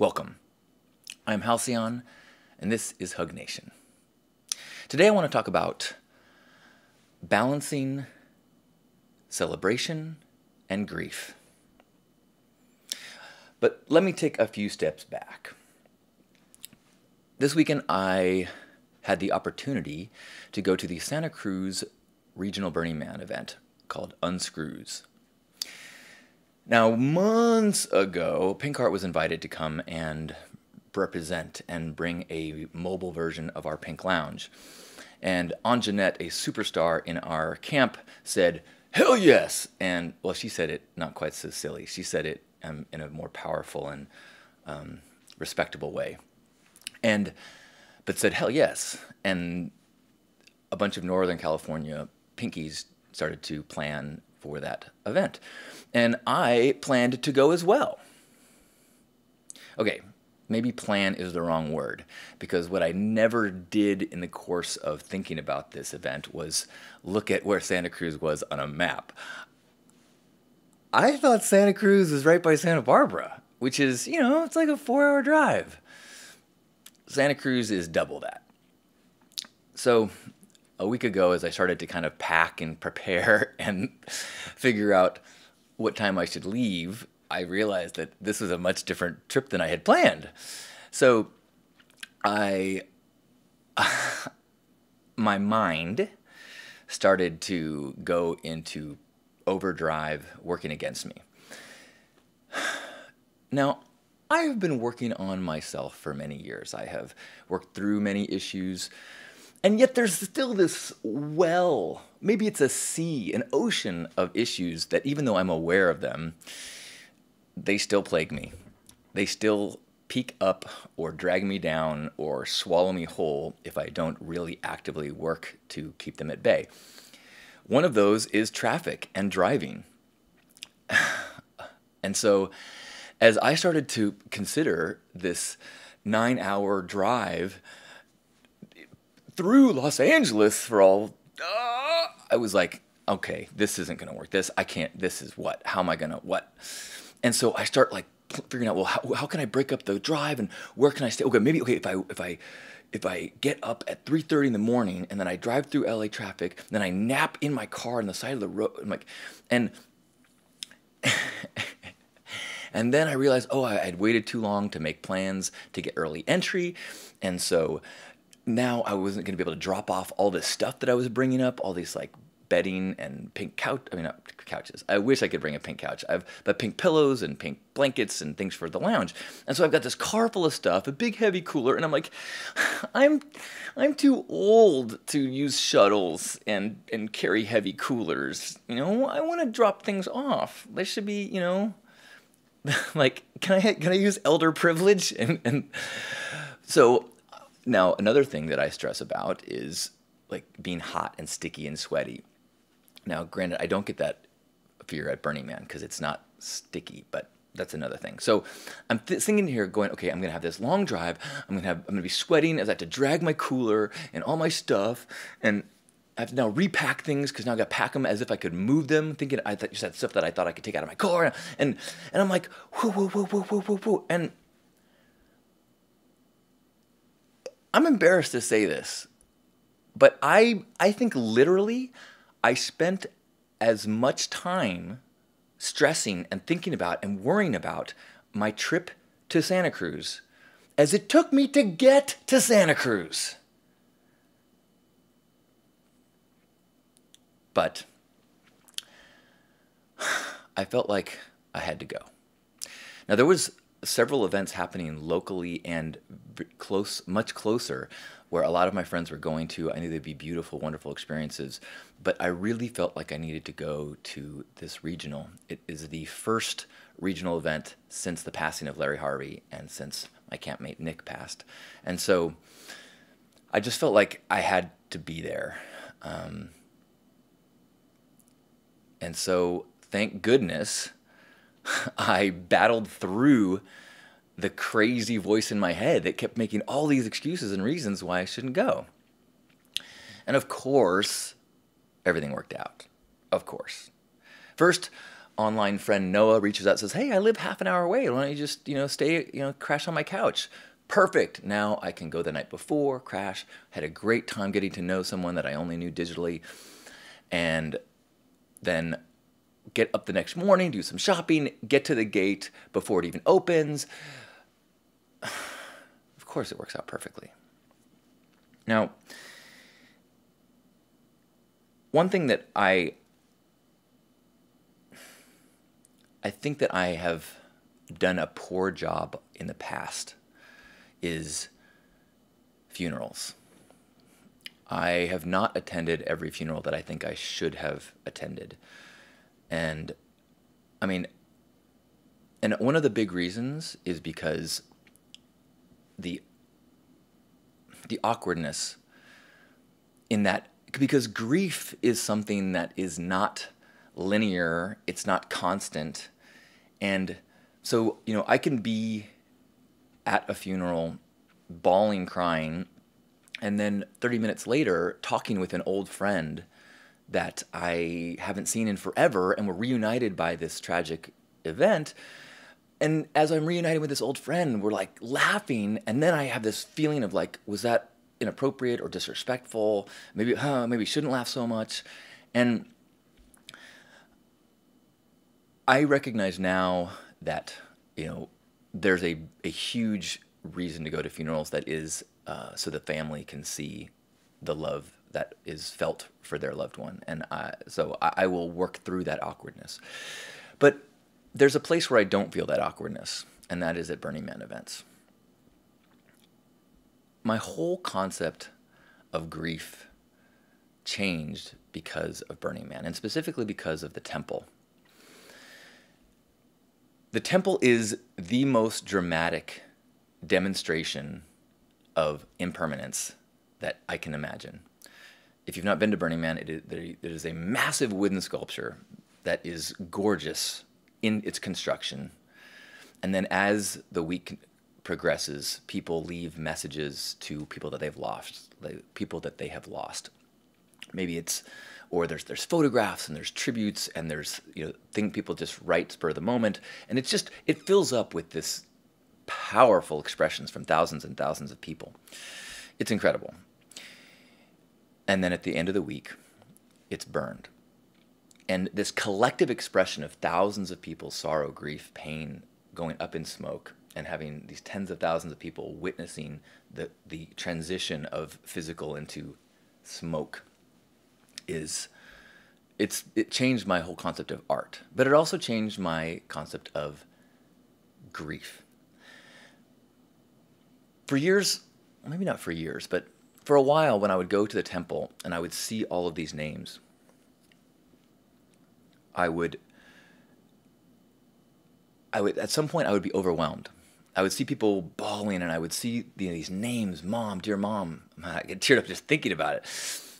Welcome. I'm Halcyon, and this is Hug Nation. Today I want to talk about balancing celebration and grief. But let me take a few steps back. This weekend I had the opportunity to go to the Santa Cruz Regional Burning Man event called Unscrews. Now, months ago, Pink Heart was invited to come and represent and bring a mobile version of our Pink Lounge. And Anjanette, a superstar in our camp, said, "Hell yes!" And, well, she said it not quite so silly. She said it in a more powerful and respectable way. But said, "Hell yes." And a bunch of Northern California Pinkies started to plan for that event. And I planned to go as well. Okay, maybe plan is the wrong word, because what I never did in the course of thinking about this event was look at where Santa Cruz was on a map. I thought Santa Cruz was right by Santa Barbara, which is, it's like a 4-hour drive. Santa Cruz is double that. So a week ago, as I started to kind of pack and prepare and figure out what time I should leave, I realized that this was a much different trip than I had planned. So my mind started to go into overdrive, working against me. Now, I have been working on myself for many years. I have worked through many issues, and yet there's still this well, maybe it's a sea, an ocean of issues that even though I'm aware of them, they still plague me. They still peek up or drag me down or swallow me whole if I don't really actively work to keep them at bay. One of those is traffic and driving. And so as I started to consider this 9-hour drive through Los Angeles for all, I was like, okay, this isn't going to work. I can't, this is what? How am I going to, what? And so I start like figuring out, well, how can I break up the drive and where can I stay? If I get up at 3:30 in the morning and then I drive through LA traffic, then I nap in my car on the side of the road, I'm like, and then I realized, I'd waited too long to make plans to get early entry, and so now I wasn't going to be able to drop off all this stuff that I was bringing up, all these like bedding and pink not couches. I wish I could bring a pink couch. But pink pillows and pink blankets and things for the lounge. And so I've got this car full of stuff, a big heavy cooler, and I'm like, I'm too old to use shuttles and carry heavy coolers. I want to drop things off. They should be, like, can I use elder privilege? And so now another thing that I stress about is like being hot and sticky and sweaty. Now, granted, I don't get that fear at Burning Man because it's not sticky, but that's another thing. So I'm thinking here going, okay, I'm going to have this long drive. I'm going to be sweating as I have to drag my cooler and all my stuff. And I have to now repack things because now I've got to pack them as if I could move them, thinking I thought you said stuff that I thought I could take out of my car. And I'm like, whoa. And I'm embarrassed to say this, but I think literally I spent as much time stressing and thinking about and worrying about my trip to Santa Cruz as it took me to get to Santa Cruz. But I felt like I had to go. Now, there was several events happening locally and much closer, where a lot of my friends were going to. I knew they'd be beautiful, wonderful experiences, but I really felt like I needed to go to this regional. It is the first regional event since the passing of Larry Harvey and since my campmate Nick passed. And so I just felt like I had to be there. And so thank goodness I battled through the crazy voice in my head that kept making all these excuses and reasons why I shouldn't go. And of course, everything worked out. Of course. First, online friend Noah reaches out and says, "Hey, I live half an hour away. Why don't you just, stay, crash on my couch?" Perfect. Now I can go the night before, crash. Had a great time getting to know someone that I only knew digitally. And then get up the next morning, do some shopping, get to the gate before it even opens. Of course, it works out perfectly. Now, one thing that I think that I have done a poor job in the past is funerals. I have not attended every funeral that I think I should have attended. And I mean, and one of the big reasons is because the awkwardness in that, because grief is something that is not linear, it's not constant. And so, I can be at a funeral bawling, crying, and then 30 minutes later talking with an old friend that I haven't seen in forever, and we're reunited by this tragic event. And as I'm reunited with this old friend, we're like laughing, and then I have this feeling of like, was that inappropriate or disrespectful? Maybe shouldn't laugh so much. And I recognize now that, there's a huge reason to go to funerals that is so the family can see the love that is felt for their loved one. And so I will work through that awkwardness. But there's a place where I don't feel that awkwardness, and that is at Burning Man events. My whole concept of grief changed because of Burning Man, and specifically because of the temple. The temple is the most dramatic demonstration of impermanence that I can imagine. If you've not been to Burning Man, it is a massive wooden sculpture that is gorgeous in its construction. And then as the week progresses, people leave messages to people that they've lost, people that they have lost. Maybe it's, or there's photographs and there's tributes and there's, thing people just write spur of the moment. And it fills up with this powerful expressions from thousands and thousands of people. It's incredible. And then at the end of the week, it's burned. And this collective expression of thousands of people's sorrow, grief, pain, going up in smoke, and having these tens of thousands of people witnessing the transition of physical into smoke it changed my whole concept of art. But it also changed my concept of grief. For years, maybe not for years, but for a while when I would go to the temple and I would see all of these names, I would at some point I would be overwhelmed. I would see people bawling and I would see these names, Mom, dear Mom. I get teared up just thinking about it.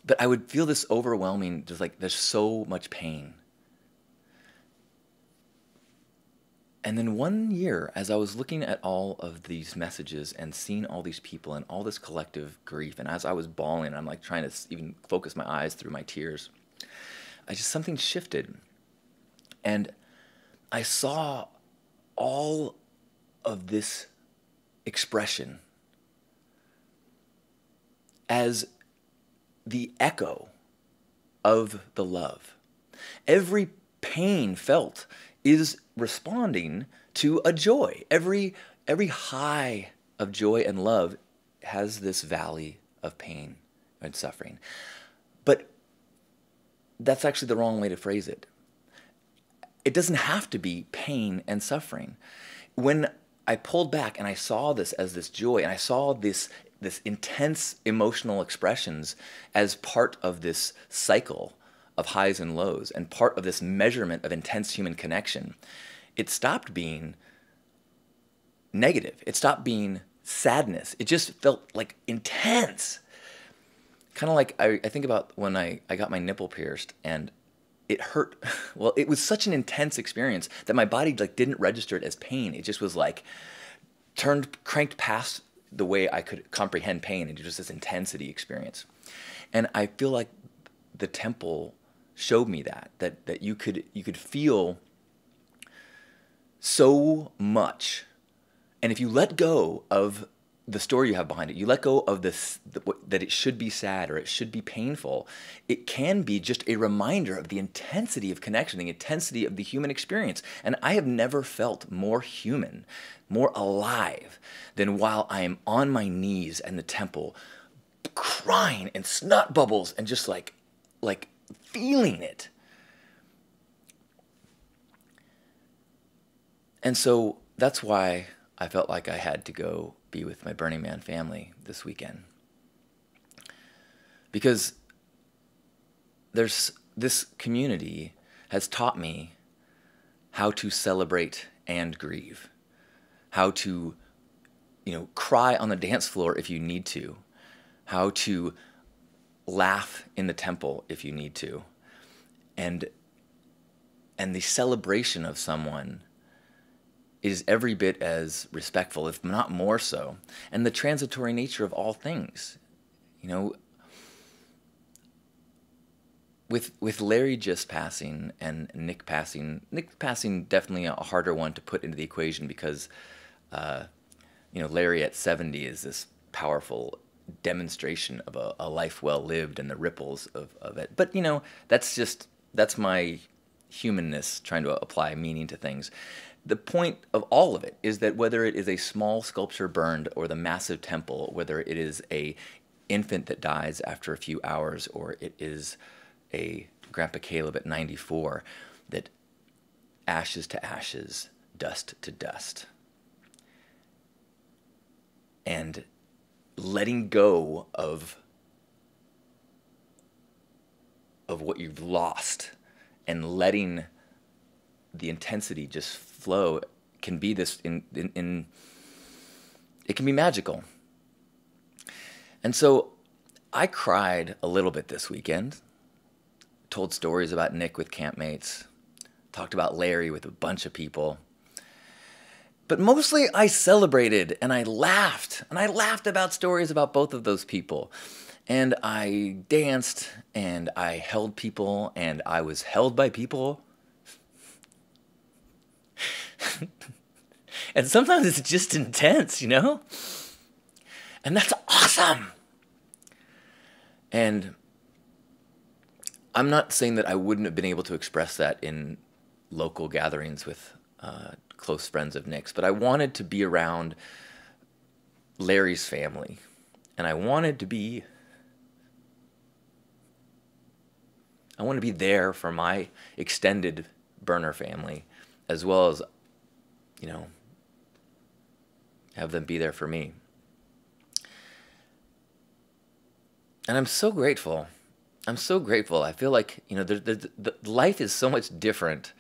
But I would feel this overwhelming, just like there's so much pain. And then one year, as I was looking at all of these messages and seeing all these people and all this collective grief, and as I was bawling, I'm like trying to even focus my eyes through my tears, something shifted. And I saw all of this expression as the echo of the love. Every pain felt is responding to a joy. Every high of joy and love has this valley of pain and suffering. But that's actually the wrong way to phrase it. It doesn't have to be pain and suffering. When I pulled back and I saw this as this joy, and I saw this intense emotional expressions as part of this cycle of highs and lows and part of this measurement of intense human connection, it stopped being negative. It stopped being sadness. It just felt like intense. Kind of like I think about when I got my nipple pierced and it hurt. Well, it was such an intense experience that my body didn't register it as pain. It just was cranked past the way I could comprehend pain into just this intensity experience. And I feel like the temple showed me that you could feel so much. And if you let go of the story you have behind it, you let go of this, that it should be sad or it should be painful, it can be just a reminder of the intensity of connection, the intensity of the human experience. And I have never felt more human, more alive than while I am on my knees in the temple, crying and snot bubbles and just like feeling it. And so that's why I felt like I had to go be with my Burning Man family this weekend. Because this community has taught me how to celebrate and grieve, how to, cry on the dance floor if you need to, how to laugh in the temple if you need to, and the celebration of someone is every bit as respectful, if not more so, and the transitory nature of all things. With Larry just passing and Nick passing definitely a harder one to put into the equation because, Larry at 70 is this powerful demonstration of a life well lived and the ripples of it. But, that's my humanness trying to apply meaning to things. The point of all of it is that whether it is a small sculpture burned or the massive temple, whether it is a infant that dies after a few hours or it is a Grandpa Caleb at 94, that ashes to ashes, dust to dust. And letting go of what you've lost and letting the intensity just flow can be this it can be magical. And so I cried a little bit this weekend, told stories about Nick with campmates, talked about Larry with a bunch of people. But mostly I celebrated and I laughed about stories about both of those people. And I danced and I held people and I was held by people. And sometimes it's just intense, And that's awesome. And I'm not saying that I wouldn't have been able to express that in local gatherings with close friends of Nick's, but I wanted to be around Larry's family. And I wanted to be there for my extended burner family, as well as, have them be there for me. And I'm so grateful. I feel like, the life is so much different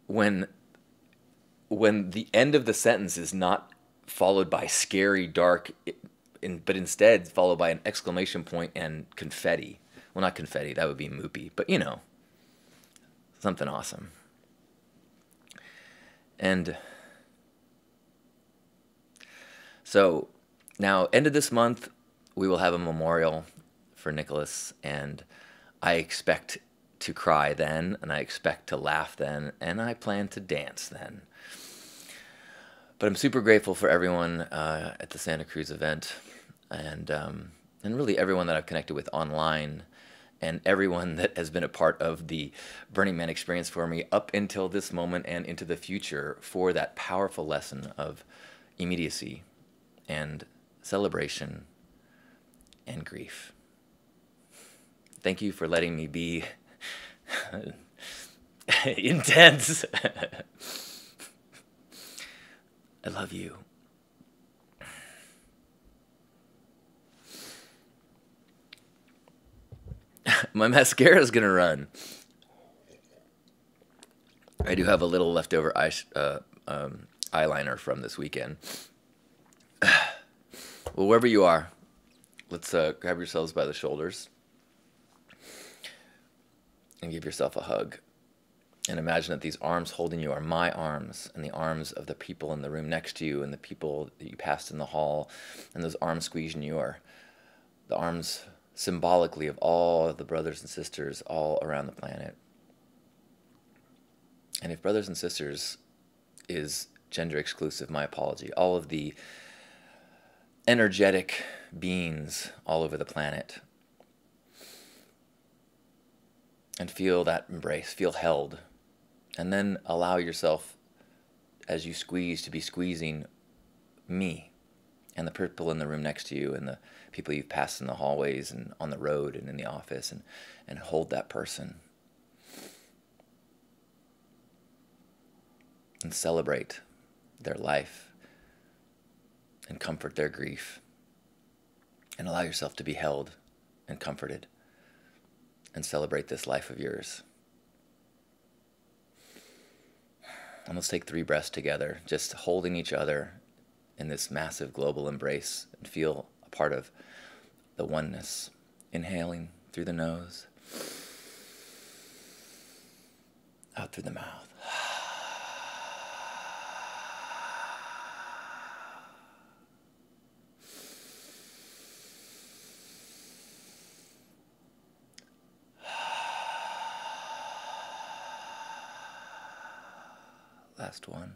when the end of the sentence is not followed by scary, dark, but instead followed by an exclamation point and confetti. Well, not confetti, that would be moopy, but something awesome. And so now, end of this month, we will have a memorial for Nicholas, and I expect to cry then, and I expect to laugh then, and I plan to dance then. But I'm super grateful for everyone at the Santa Cruz event, and really everyone that I've connected with online, and everyone that has been a part of the Burning Man experience for me up until this moment and into the future for that powerful lesson of immediacy and celebration and grief. Thank you for letting me be intense. I love you. My mascara is gonna run. I do have a little leftover eyeliner from this weekend. Well, wherever you are, let's grab yourselves by the shoulders and give yourself a hug. And imagine that these arms holding you are my arms and the arms of the people in the room next to you and the people that you passed in the hall, and those arms squeezing you are the arms symbolically of all of the brothers and sisters all around the planet. And if brothers and sisters is gender exclusive, my apology. All of the energetic beings all over the planet. And feel that embrace, feel held. And then allow yourself, as you squeeze, to be squeezing me and the people in the room next to you and the people you've passed in the hallways and on the road and in the office, and hold that person. And celebrate their life and comfort their grief. And allow yourself to be held and comforted. And celebrate this life of yours. And let's take 3 breaths together, just holding each other in this massive global embrace, and feel a part of the oneness. Inhaling through the nose, out through the mouth. Last one.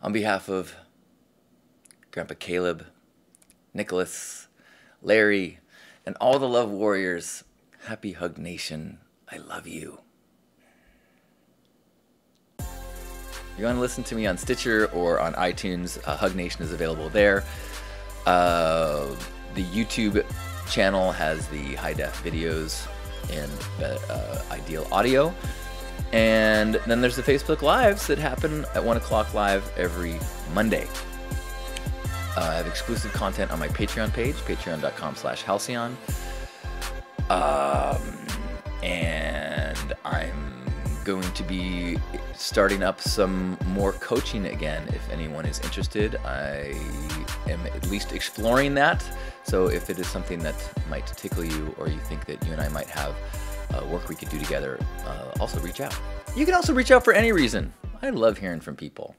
On behalf of Grandpa Caleb, Nicholas, Larry, and all the love warriors, happy Hug Nation. I love you. You want to listen to me on Stitcher or on iTunes, Hug Nation is available there. The YouTube channel has the high-def videos and ideal audio. And then there's the Facebook Lives that happen at 1 o'clock live every Monday. I have exclusive content on my Patreon page, patreon.com/Halcyon. And I'm going to be starting up some more coaching again. If anyone is interested, I am at least exploring that. So if it is something that might tickle you, or you think that you and I might have work we could do together, also reach out. You can also reach out for any reason. I love hearing from people.